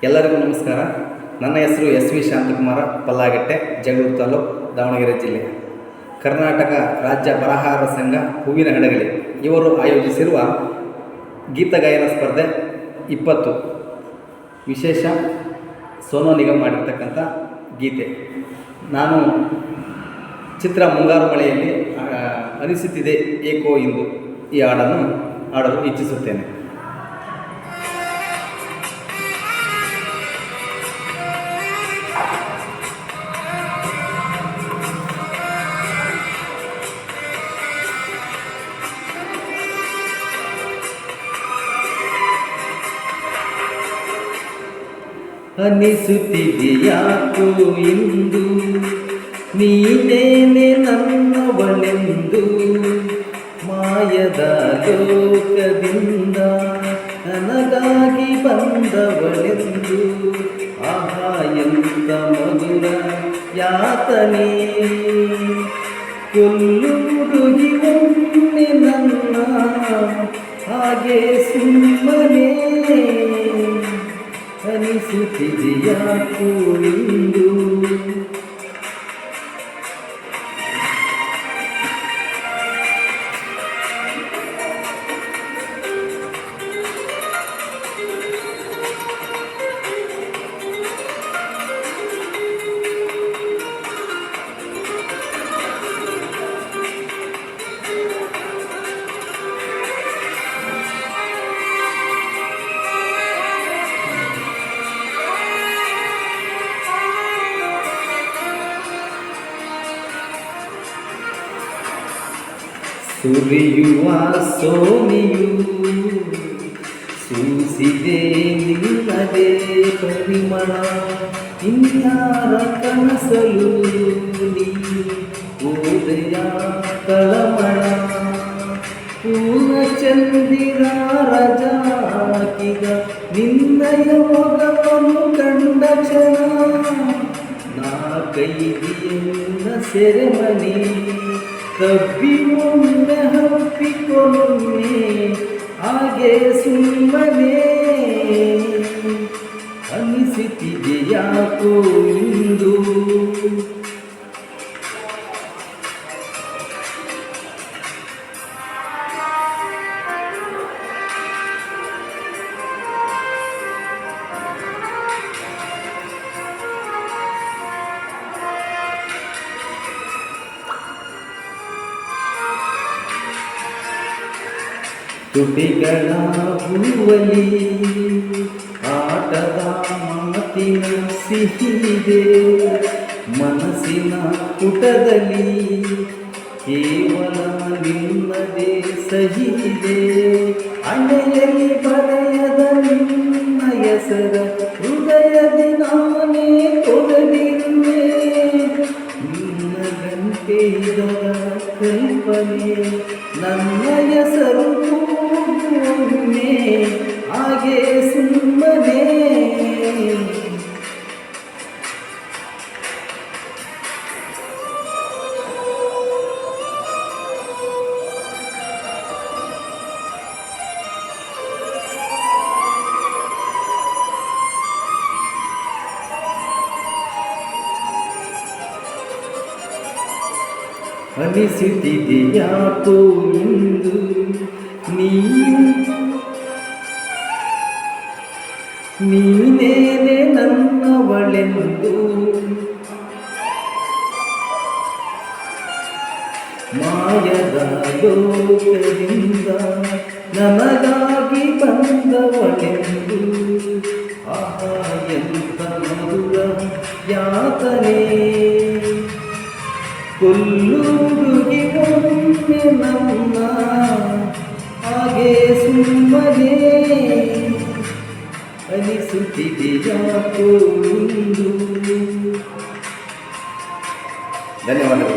ಎಲ್ಲರಿಗೂ ನಮಸ್ಕಾರ. ನನ್ನ ಹೆಸರು ಎಸ್ ವಿ ಶಾಂತಕುಮಾರ ಪಲ್ಲಾಗಟ್ಟೆ, ಜಗಳೂರು ತಾಲೂಕು, ದಾವಣಗೆರೆ ಜಿಲ್ಲೆ. ಕರ್ನಾಟಕ ರಾಜ್ಯ ಬರಹಗಾರರ ಸಂಘ ಹೂವಿನ ಹಡಗಲಿ ಇವರು ಆಯೋಜಿಸಿರುವ ಗೀತಗಾಯನ ಸ್ಪರ್ಧೆ 20 ವಿಶೇಷ ಸೋನು ನಿಗಮ್ ಮಾಡಿರ್ತಕ್ಕಂಥ ಗೀತೆ. ನಾನು ಚಿತ್ರ ಮುಂಗಾರು ಮಳೆಯಲ್ಲಿ ಅನಿಸುತ್ತಿದೆ ಏಕೋ ಇಂದು ಈ ಹಾಡನ್ನು ಹಾಡಲು ಇಚ್ಛಿಸುತ್ತೇನೆ. ಅನಿಸುತ್ತಿದೆಯಾಕೋ ಇಂದು ನೀನೇನೆ ನನ್ನವಳೆಂದು, ಮಾಯದ ಲೋಕದಿಂದ ನನಗಾಗಿ ಬಂದವಳೆಂದು. ಆಹಾ ಎಂತ ಮಧುರ ಯಾತನೆ, ಕೊಲ್ಲುವುದುಗಿ ಒಮ್ಮೆ ನನ್ನ ಹಾಗೆ ಸುಮ್ಮನೆ. ಅನಿಸುತ್ತಿದೆಯಾಕೋ ಇಂದು ಸುರಿಯುವ ಸೋನಿಯು ಸೂಸಿದೆ ನಿನ್ನದೇ ಪರಿಮಳ. ಇನ್ಯಾರ ಕನಸಲು ನೀ ಉದಯ ತಳಮಳ. ಪೂರ್ಣಚಂದಿರ ರಜಾಕಿಗ ನಿನ್ನಯ ಮೊಗವನ್ನು ಕಂಡ ಕ್ಷಣ, ನಾ ಕೈದಿಯನ್ನ ಸೆರೆಮನೆ ಕಬ್ಬಿ ಒಮ್ಮೆ ಹಪ್ಪಿಕೊಮ್ಮೆ ಹಾಗೆ ಸುಮ್ಮನೆ. ಅನಿಸುತ್ತಿದೆಯಾಕೋ ಇಂದು ತುಟಿಗಳ ಹೂವಲಿ ಆಟದ ಮಾತಿನ ಸಿಹಿದೆ, ಮನಸ್ಸಿನ ಪುಟದಲ್ಲಿ ಕೇವಲ ನಿನ್ನದೇ ಸಹಿದೆ. ಅಣೆಯಲ್ಲಿ ಬರೆಯದ ನಿನ್ನ ಹೆಸರ ಹೃದಯದಿ ನಾನೇ ಕೊಡಲಿರುವೆ. ನಿನ್ನ ಗಂಟೆ ಇದರ ಕಲ್ಪನೆ, ನನ್ನ ಹೆಸರು ಒಮ್ಮೆ ಹಾಗೆ ಸುಮ್ಮನೆ. ಅನಿಸುತ್ತಿದೆಯಾಕೋ ಇಂದು ನೀನೇನೆ ನನ್ನವಳೆಂದು, ಮಾಯದ ಲೋಕದಿಂದ ನನಗಾಗಿ ಬಂದವಳೆಂದು. ಆಹಾ ಎಂತ ಮಧುರ ಯಾತನೆ, ಕೊಲ್ಲುವುದುಗಿ ಒಮ್ಮೆ ನನ್ನ ಹಾಗೆ ಸುಮ್ಮನೆ. ಅನಿಸುತ್ತಿದೆಯಾಕೋ ಇಂದು. ಧನ್ಯವಾದಗಳು.